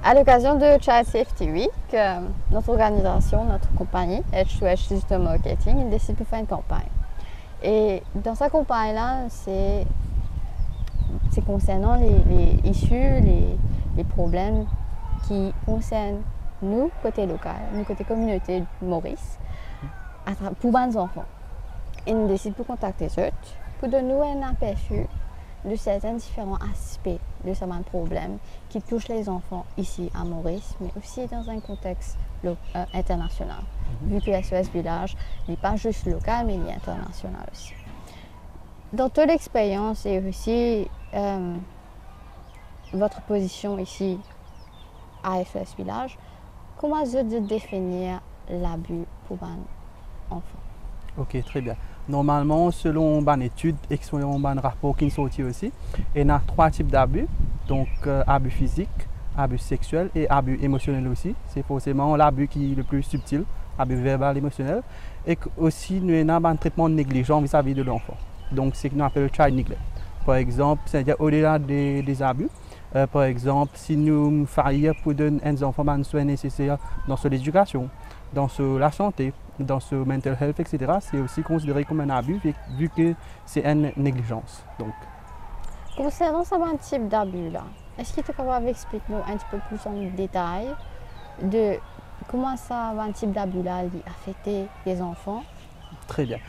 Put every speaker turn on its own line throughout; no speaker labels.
À l'occasion de Child Safety Week, notre organisation, notre compagnie, H2H Digital Marketing, décide de faire une campagne. Et dans cette campagne-là, c'est concernant les issues, les problèmes qui concernent nous, côté local, nous, côté communauté de Maurice, pour les enfants. Et nous décidons de contacter eux pour donner un aperçu de certains différents aspects de ce problème qui touchent les enfants ici à Maurice, mais aussi dans un contexte international. Vu que SOS Village n'est pas juste local, mais il est international aussi. Dans toute l'expérience et aussi votre position ici à SOS Village, comment vous définir l'abus pour un enfant?
Ok, très bien. Normalement, selon une étude et selon un rapport qui est sorti aussi, il y a 3 types d'abus. Donc, abus physique, abus sexuel et abus émotionnel aussi. C'est forcément l'abus qui est le plus subtil, abus verbal, émotionnel. Et aussi, nous avons un traitement négligent vis-à-vis de l'enfant. Donc, c'est ce qu'on appelle le child neglect. Par exemple, c'est-à-dire au-delà des abus. Par exemple, si nous faillir pour donner aux enfants les soins nécessaires dans son éducation, dans la santé, dans ce mental health, etc., c'est aussi considéré comme un abus vu que c'est une négligence. Donc.
Concernant ce type d'abus-là, est-ce que tu es capable d'expliquer nous un petit peu plus en détail de comment ça, un type d'abus-là affecter les enfants?
Très bien.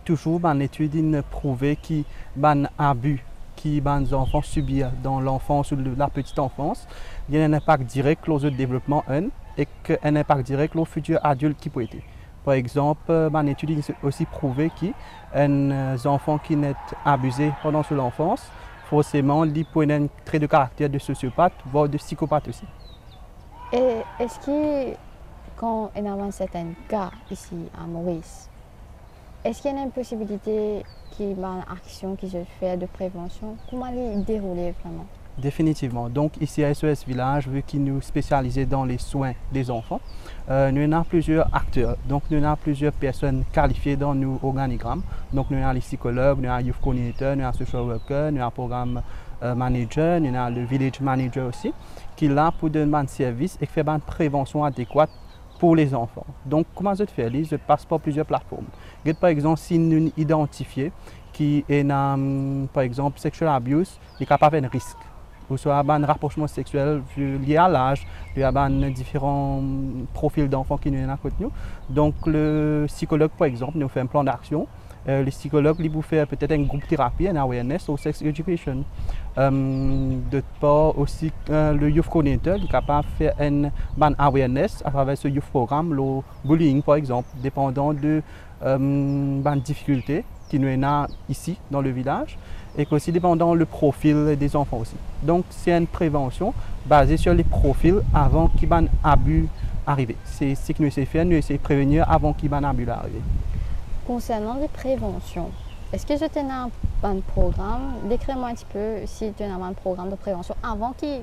Toujours, une étude prouvée qu'un abus qui les enfants subissent dans l'enfance ou la petite enfance, il y a un impact direct sur le développement et un impact direct sur le futur adulte qui peut être. Par exemple, une étude a aussi prouvé qu'un enfant qui est abusé pendant son enfance, forcément, il peut avoir un trait de caractère de sociopathe, voire de psychopathe aussi.
Et est-ce que, quand on a certains cas ici à Maurice, est-ce qu'il y a une possibilité qu'il y ait une action qui se fait de prévention? Comment les dérouler vraiment?
Définitivement. Donc ici à SOS Village, vu qu'ils nous spécialisons dans les soins des enfants, nous avons plusieurs acteurs. Donc nous avons plusieurs personnes qualifiées dans nos organigrammes. Donc nous avons les psychologues, nous avons les youth coordinators, nous avons les social workers, nous avons le programme manager, nous avons le village manager aussi, qui est là pour donner un service et faire une prévention adéquate pour les enfants. Donc comment je fais? Je passe par plusieurs plateformes. Par exemple, si nous identifions qui est par exemple sexual abuse, il est capable d'un risque. Ou soit un rapprochement sexuel lié à l'âge, il y a différents profils d'enfants qui nous côté nous. Donc le psychologue, par exemple, nous fait un plan d'action. Le psychologue, il vous fait peut-être un groupe thérapie, un awareness ou sex education. De part aussi, le youth coordinator est capable de faire un awareness à travers ce youth programme, le bullying par exemple, dépendant de difficultés qui nous avons ici dans le village. Et aussi dépendant le profil des enfants aussi. Donc c'est une prévention basée sur les profils avant qu'il y ait un abus arrive. C'est ce que nous essayons de faire, nous essayons de prévenir avant qu'il y ait un abus arrive.
Concernant les préventions, est-ce que tu as un programme? Décris-moi un petit peu si tu as un programme de prévention avant que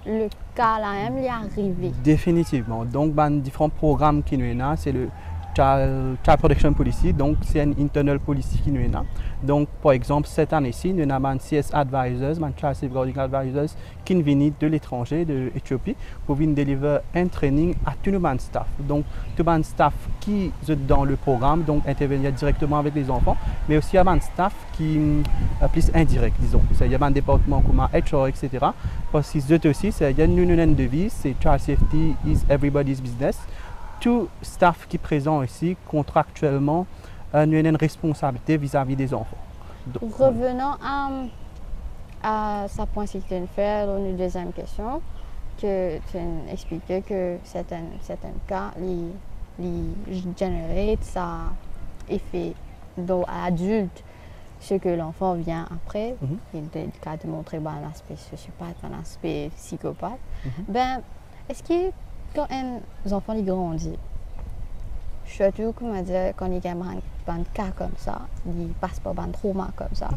le cas là même y arrive.
Définitivement. Donc différents programmes qui nous avons, c'est le Child Protection Policy, donc c'est une internal policy qui nous est là. Donc par exemple cette année-ci, nous avons un CS Advisors, un Child Safeguarding Advisors qui viennent de l'étranger, de l'Éthiopie, pour venir délivrer un training à tous nos staff. Donc tout le staff qui est dans le programme, donc intervenir directement avec les enfants, mais aussi un staff qui est plus indirect, disons. Il y a un département comme HR, etc. Parce que aussi, il y a une devise, c'est Child Safety is everybody's business. Tout staff qui est présent ici, contractuellement, nous avons une responsabilité vis-à-vis des enfants.
Donc, revenons à ce point que tu as fait, une deuxième question, que tu as expliqué que certains cas, génèrent ça effet à l'adulte, ce que l'enfant vient après, il est le cas de montrer un aspect sociopathe, un aspect psychopathe. Ben, est-ce que quand un enfant grandit, surtout quand il y a un cas comme ça, il passe par un trauma comme ça,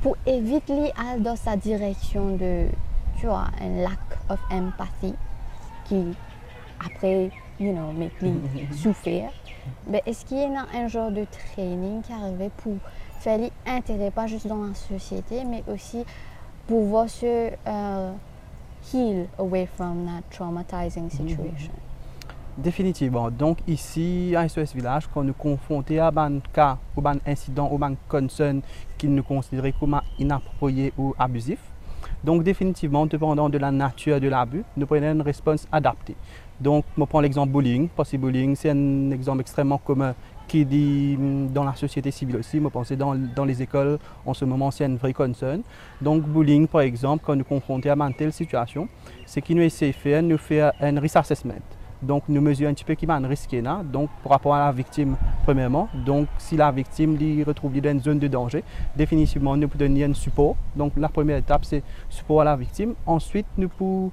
pour éviter aller dans sa direction de, tu vois, un lack of empathy qui après, make lui souffrir, ben, est-ce qu'il y a un genre de training qui arrive pour faire l'intérêt pas juste dans la société, mais aussi pouvoir se heal away from that traumatizing situation?
Définitivement. Donc ici, à SOS Village, quand nous confrontés à un cas ou un incident ou un concern qui nous considérait comme inapproprié ou abusif, donc définitivement, dépendant de la nature de l'abus, nous prenons une réponse adaptée. Donc, je prends l'exemple bullying, parce que bullying, c'est un exemple extrêmement commun qui dit dans la société civile aussi. Je pense dans les écoles, en ce moment, c'est un vrai concern. Donc, bullying, par exemple, quand nous confrontons à une telle situation, c'est qu'il nous essaie de faire, nous faire un risk assessment. Donc, nous mesurons un petit peu qui va un risque là, donc par rapport à la victime, premièrement. Donc, si la victime lui retrouve dans une zone de danger, définitivement, nous pouvons donner un support. Donc, la première étape, c'est support à la victime. Ensuite, nous pouvons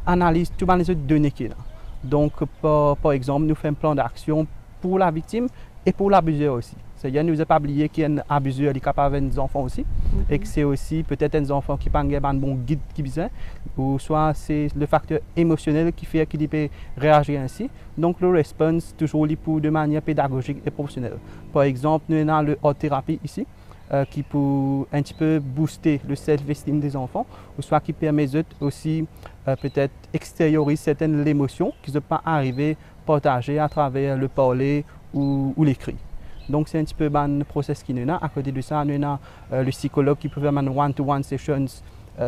analyser toutes les autres données qui là. Donc, par exemple, nous faisons un plan d'action pour la victime et pour l'abuseur aussi. C'est-à-dire, nous n'avons pas oublié qu'il y a un abuseur qui est capable d'avoir des enfants aussi, et que c'est aussi peut-être un enfant qui n'a pas un bon guide qui besoin, ou soit c'est le facteur émotionnel qui fait qu'il peut réagir ainsi. Donc, le response, toujours pour de manière pédagogique et professionnelle. Par exemple, nous avons le art thérapie ici, qui peut un petit peu booster le self-esteem des enfants, ou soit qui permet aussi peut-être extérioriser certaines émotions qui ne peuvent pas arriver partager à travers le parler ou l'écrit. Donc c'est un petit peu le process qui nous a. À côté de ça, nous avons le psychologue qui peut faire une one-to-one sessions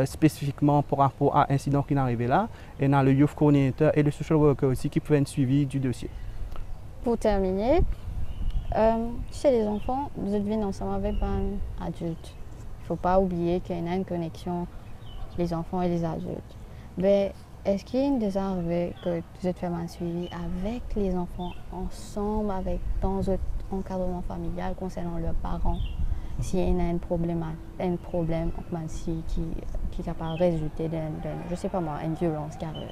spécifiquement par rapport à l'incident qui est arrivé là. Et nous avons le youth coordinator et le social worker aussi qui peut faire un suivi du dossier.
Pour terminer, chez les enfants, vous êtes venus ensemble avec un adulte. Il ne faut pas oublier qu'il y a une connexion les enfants et les adultes. Mais est-ce qu'il est déjà arrivé que vous êtes fait un suivi avec les enfants ensemble, dans un encadrement familial concernant leurs parents, s'il y a un problème qui est capable de résulter je sais pas moi, une violence qui arrive?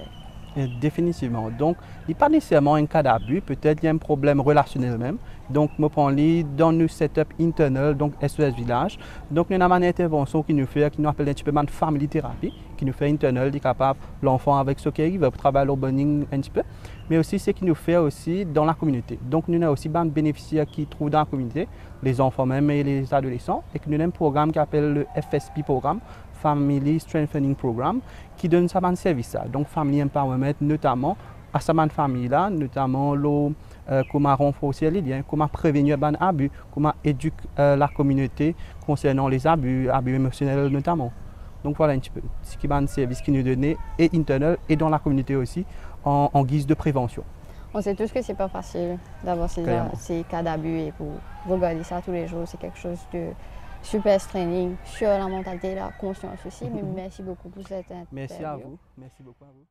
Définitivement. Donc, il n'y a pas nécessairement un cas d'abus, peut-être il y a un problème relationnel même. Donc, je prends dans nos setup internal, donc SOS Village. Donc, nous avons une intervention qui nous appelle un petit peu de family thérapie, qui nous fait internal, qui est capable l'enfant avec ce qui arrive, travailler le bonding un petit peu. Mais aussi, c'est qui nous fait aussi dans la communauté. Donc, nous avons aussi des bénéficiaires qui trouvent dans la communauté, les enfants même et les adolescents, et que nous avons un programme qui s'appelle le FSP programme, Family Strengthening Programme, qui donne ça un service. Donc, Family Empowerment, notamment à sa famille là, notamment comment renforcer les liens, comment prévenir les abus, comment éduquer la communauté concernant les abus émotionnels notamment. Donc voilà un petit peu ce qui est un service qui nous donne et internal et dans la communauté aussi en guise de prévention.
On sait tous que c'est pas facile d'avoir ces cas d'abus et pour regarder ça tous les jours, c'est quelque chose de super training sur la mentalité et la conscience aussi. Mais merci beaucoup pour cette interview.
Merci à vous. Merci beaucoup à vous.